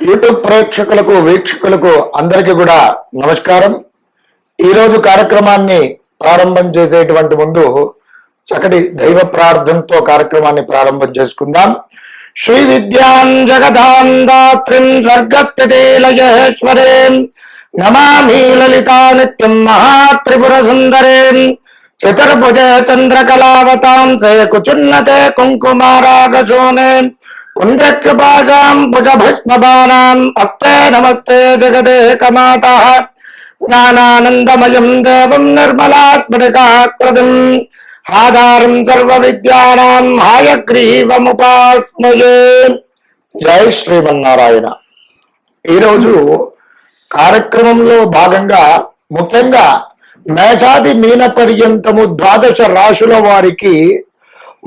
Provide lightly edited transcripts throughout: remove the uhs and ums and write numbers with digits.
YouTube ప్రేక్షకులకు వీక్షకులకు అందరికీ కూడా నమస్కారం. ఈరోజు కార్యక్రమాన్ని ప్రారంభం చేసేటువంటి ముందు చక్కటి దైవ ప్రార్థనతో కార్యక్రమాన్ని ప్రారంభం చేసుకుందాం. శ్రీ విద్యాం జగదాం దాత్రిం స్వర్గస్థితి లయేశ్వరీం నమామి లలితా నిత్యం మహాత్రిపుర సుందరీం చతుర్భుజ చంద్రకళావతాం కుచున్నతే కుంకుమారాగశోనే పుండ్రకృపాశాం భుజభస్మబాణాం అస్తే నమస్తే జగదేకమాతః జ్ఞానానందమయం దేవం నిర్మలాస్ఫటికాకృతిం ఆధారం సర్వ విద్యానాం హయగ్రీవముపాస్మయే. జై శ్రీమన్నారాయణ. ఈరోజు కార్యక్రమంలో భాగంగా ముఖ్యంగా మేషాది మీన పర్యంతము ద్వాదశ రాశుల వారికి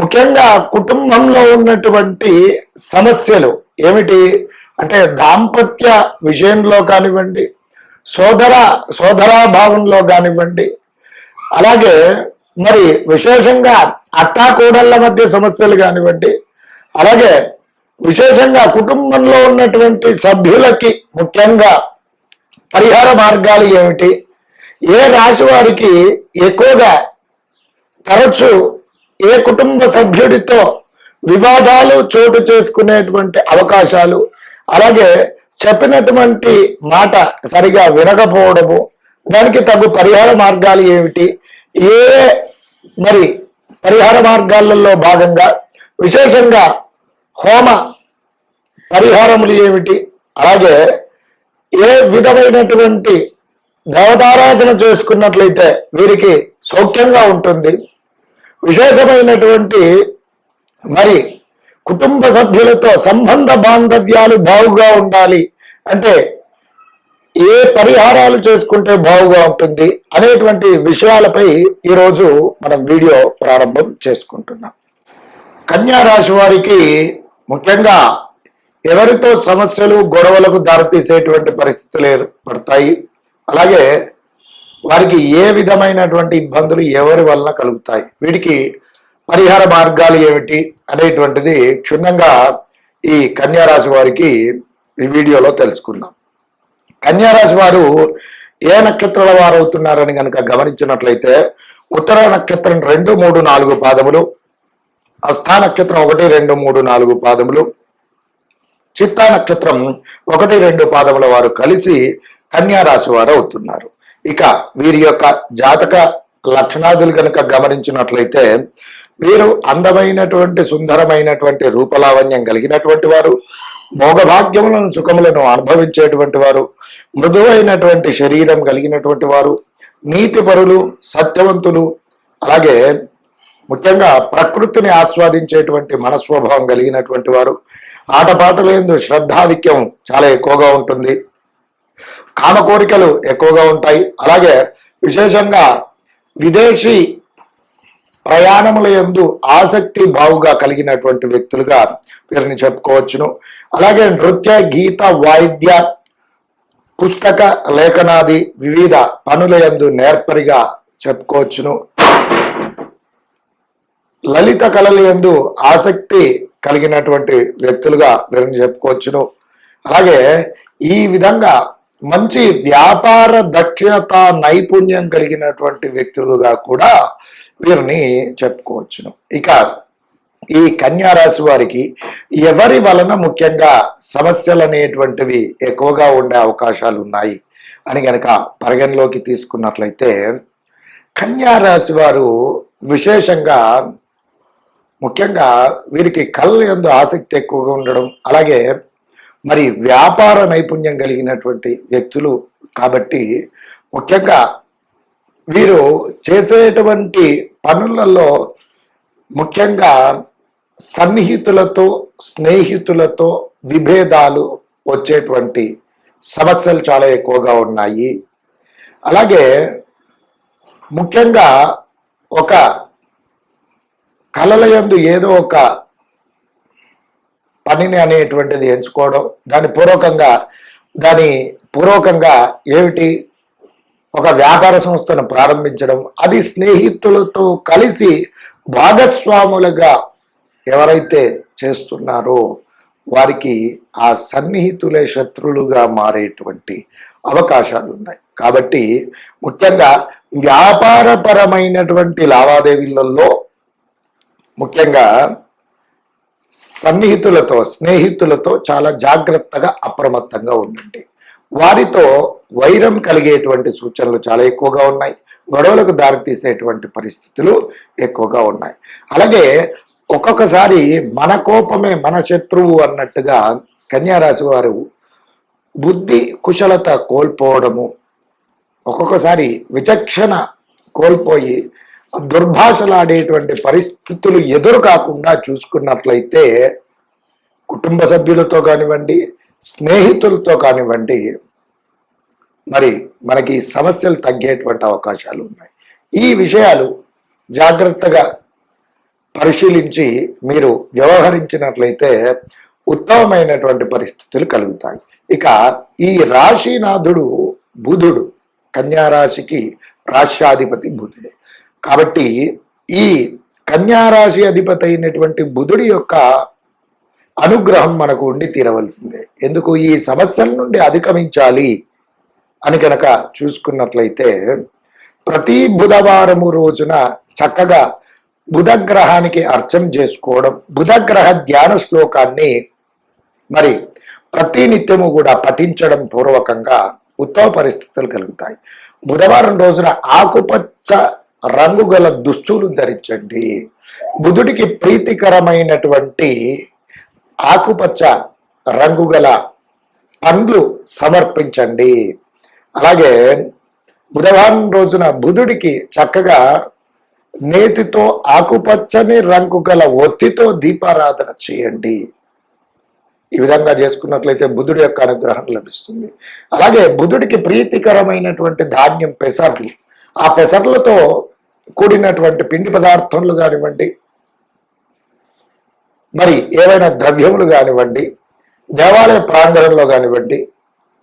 ముఖ్యంగా కుటుంబంలో ఉన్నటువంటి సమస్యలు ఏమిటి అంటే దాంపత్య విషయంలో కానివ్వండి, సోదరాభావంలో కానివ్వండి, అలాగే మరి విశేషంగా అత్తాకోడళ్ళ మధ్య సమస్యలు కానివ్వండి, అలాగే విశేషంగా కుటుంబంలో ఉన్నటువంటి సభ్యులకి ముఖ్యంగా పరిహార మార్గాలు ఏమిటి, ఏ రాశి వారికి ఎక్కువగా తరచు ఏ కుటుంబ సభ్యుడితో వివాదాలు చోటు చేసుకునేటువంటి అవకాశాలు, అలాగే చెప్పినటువంటి మాట సరిగా వినకపోవడము, దానికి తగు పరిహార మార్గాలు ఏమిటి, ఏ మరి పరిహార మార్గాలలో భాగంగా విశేషంగా హోమ పరిహారములు ఏమిటి, అలాగే ఏ విధమైనటువంటి దేవతారాధన చేసుకున్నట్లయితే వీరికి సౌఖ్యంగా ఉంటుంది, విశేషమైనటువంటి మరి కుటుంబ సభ్యులతో సంబంధ బాంధవ్యాలు బాగుగా ఉండాలి అంటే ఏ పరిహారాలు చేసుకుంటే బాగుగా ఉంటుంది అనేటువంటి విషయాలపై ఈరోజు మనం వీడియో ప్రారంభం చేసుకుంటున్నాం. కన్యా రాశి వారికి ముఖ్యంగా ఎవరితో సమస్యలు గొడవలకు దారితీసేటువంటి పరిస్థితులు ఏర్పడతాయి, అలాగే వారికి ఏ విధమైనటువంటి ఇబ్బందులు ఎవరి వలన కలుగుతాయి, వీటికి పరిహార మార్గాలు ఏమిటి అనేటువంటిది క్షుణ్ణంగా ఈ కన్యారాశి వారికి ఈ వీడియోలో తెలుసుకుందాం. కన్యారాశి వారు ఏ నక్షత్రాల వారు అవుతున్నారని కనుక గమనించినట్లయితే ఉత్తర నక్షత్రం 2, 3, 4 పాదములు, హస్త నక్షత్రం 1, 2, 3, 4 పాదములు, చిత్తా నక్షత్రం 1, 2 పాదముల వారు కలిసి కన్యారాశి వారు అవుతున్నారు. ఇక వీరి యొక్క జాతక లక్షణాదులు కనుక గమనించినట్లయితే వీరు అందమైనటువంటి సుందరమైనటువంటి రూపలావణ్యం కలిగినటువంటి వారు, భోగభాగ్యములను సుఖములను అనుభవించేటువంటి వారు, మృదువైనటువంటి శరీరం కలిగినటువంటి వారు, నీతిపరులు, సత్యవంతులు, అలాగే ముఖ్యంగా ప్రకృతిని ఆస్వాదించేటువంటి మనస్వభావం కలిగినటువంటి వారు, ఆటపాటల యందు శ్రద్ధాధిక్యం చాలా ఎక్కువగా ఉంటుంది, కామ కోరికలు ఎక్కువగా ఉంటాయి, అలాగే విశేషంగా విదేశీ ప్రయాణముల యందు ఆసక్తి బావుగా కలిగినటువంటి వ్యక్తులుగా వీరిని చెప్పుకోవచ్చును. అలాగే నృత్య, గీత, వాయిద్య, పుస్తక లేఖనాది వివిధ పనుల యందు నేర్పరిగా చెప్పుకోవచ్చును. లలిత కళల యందు ఆసక్తి కలిగినటువంటి వ్యక్తులుగా వీరిని చెప్పుకోవచ్చును. అలాగే ఈ విధంగా మంచి వ్యాపార దక్షత నైపుణ్యం కలిగినటువంటి వ్యక్తులుగా కూడా వీరిని చెప్పుకోవచ్చును. ఇక ఈ కన్యా రాశి వారికి ఎవరి వలన ముఖ్యంగా సమస్యలు అనేటువంటివి ఎక్కువగా ఉండే అవకాశాలు ఉన్నాయి అని కనుక పరిగణలోకి తీసుకున్నట్లయితే కన్యా రాశి వారు విశేషంగా ముఖ్యంగా వీరికి కళ్ళ యందు ఆసక్తి ఎక్కువగా ఉండడం, అలాగే మరి వ్యాపార నైపుణ్యం కలిగినటువంటి వ్యక్తులు కాబట్టి ముఖ్యంగా వీరు చేసేటువంటి పనులలో ముఖ్యంగా సన్నిహితులతో, స్నేహితులతో విభేదాలు వచ్చేటువంటి సమస్యలు చాలా ఎక్కువగా ఉన్నాయి. అలాగే ముఖ్యంగా ఒక కళల యందు ఏదో ఒక పనిని అనేటువంటిది ఎంచుకోవడం, దాని పూర్వకంగా ఏమిటి ఒక వ్యాపార సంస్థను ప్రారంభించడం, అది స్నేహితులతో కలిసి భాగస్వాములుగా ఎవరైతే చేస్తున్నారో వారికి ఆ సన్నిహితులే శత్రులుగా మారేటువంటి అవకాశాలు ఉన్నాయి. కాబట్టి ముఖ్యంగా వ్యాపారపరమైనటువంటి లావాదేవీలలో ముఖ్యంగా సన్నిహితులతో స్నేహితులతో చాలా జాగ్రత్తగా అప్రమత్తంగా ఉండండి. వారితో వైరం కలిగేటువంటి సూచనలు చాలా ఎక్కువగా ఉన్నాయి. గొడవలకు దారితీసేటువంటి పరిస్థితులు ఎక్కువగా ఉన్నాయి. అలాగే ఒక్కొక్కసారి మన కోపమే మన శత్రువు అన్నట్టుగా కన్యారాశి వారు బుద్ధి కుశలత కోల్పోవడము, ఒక్కొక్కసారి విచక్షణ కోల్పోయి దుర్భాషలాడేటువంటి పరిస్థితులు ఎదురు కాకుండా చూసుకున్నట్లయితే కుటుంబ సభ్యులతో కానివ్వండి, స్నేహితులతో కానివ్వండి, మరి మనకి సమస్యలు తగ్గేటువంటి అవకాశాలు ఉన్నాయి. ఈ విషయాలు జాగ్రత్తగా పరిశీలించి మీరు వ్యవహరించినట్లయితే ఉత్తమమైనటువంటి పరిస్థితులు కలుగుతాయి. ఇక ఈ రాశినాథుడు బుధుడు, కన్యారాశికి రాశ్యాధిపతి బుధుడు. కాబట్టి ఈ కన్యారాశి అధిపతి అయినటువంటి బుధుడి యొక్క అనుగ్రహం మనకు ఉండి తీరవలసిందే. ఎందుకు? ఈ సమస్యల నుండి అధిగమించాలి అని కనుక చూసుకున్నట్లయితే ప్రతి బుధవారము రోజున చక్కగా బుధగ్రహానికి అర్చన చేసుకోవడం, బుధగ్రహ ధ్యాన శ్లోకాన్ని మరి ప్రతి నిత్యము కూడా పఠించడం పూర్వకంగా ఉత్తమ పరిస్థితులు కలుగుతాయి. బుధవారం రోజున ఆకుపచ్చ రంగు గల దుస్తులు ధరించండి. బుధుడికి ప్రీతికరమైనటువంటి ఆకుపచ్చ రంగు గల పండ్లు సమర్పించండి. అలాగే బుధవారం రోజున బుధుడికి చక్కగా నేతితో ఆకుపచ్చని రంగు గల ఒత్తితో దీపారాధన చేయండి. ఈ విధంగా చేసుకున్నట్లయితే బుధుడి యొక్క అనుగ్రహం లభిస్తుంది. అలాగే బుధుడికి ప్రీతికరమైనటువంటి ధాన్యం పెసర్లు, ఆ పెసర్లతో కూడినటువంటి పిండి పదార్థములు కానివ్వండి, మరి ఏవైనా ద్రవ్యములు కానివ్వండి, దేవాలయ ప్రాంగణంలో కానివ్వండి,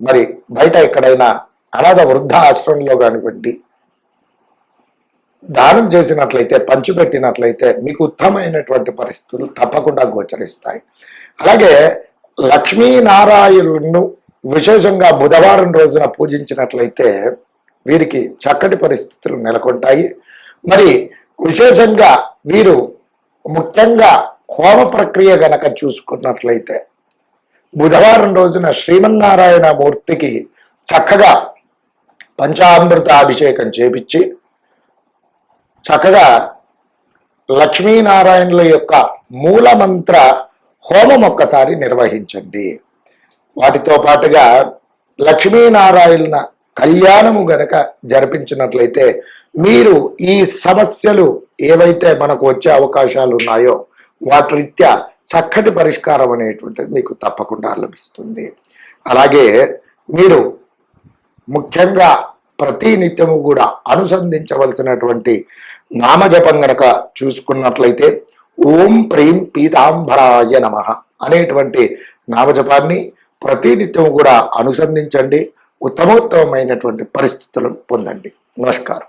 మరి బయట ఎక్కడైనా అనాథ వృద్ధ ఆశ్రమంలో కానివ్వండి దానం చేసినట్లయితే, పంచిపెట్టినట్లయితే మీకు ఉత్తమమైనటువంటి పరిస్థితులు తప్పకుండా గోచరిస్తాయి. అలాగే లక్ష్మీనారాయణులను విశేషంగా బుధవారం రోజున పూజించినట్లయితే వీరికి చక్కటి పరిస్థితులు నెలకొంటాయి. మరి విశేషంగా వీరు ముఖ్యంగా హోమ ప్రక్రియ గనక చూసుకున్నట్లయితే బుధవారం రోజున శ్రీమన్నారాయణ మూర్తికి చక్కగా పంచామృత అభిషేకం చేపించి చక్కగా లక్ష్మీనారాయణుల యొక్క మూలమంత్ర హోమం ఒక్కసారి నిర్వహించండి. వాటితో పాటుగా లక్ష్మీనారాయణ కళ్యాణము గనక జరిపించినట్లయితే మీరు ఈ సమస్యలు ఏవైతే మనకు వచ్చే అవకాశాలు ఉన్నాయో వాటి రీత్యా చక్కటి పరిష్కారం అనేటువంటిది మీకు తప్పకుండా లభిస్తుంది. అలాగే మీరు ముఖ్యంగా ప్రతి నిత్యము కూడా అనుసంధించవలసినటువంటి నామజపం గనక చూసుకున్నట్లయితే ఓం ప్రీం పీతాంబరాయ నమః అనేటువంటి నామజపాన్ని ప్రతి నిత్యము కూడా అనుసంధించండి. ఉత్తమోత్తమైనటువంటి పరిస్థితులను పొందండి. నమస్కారం.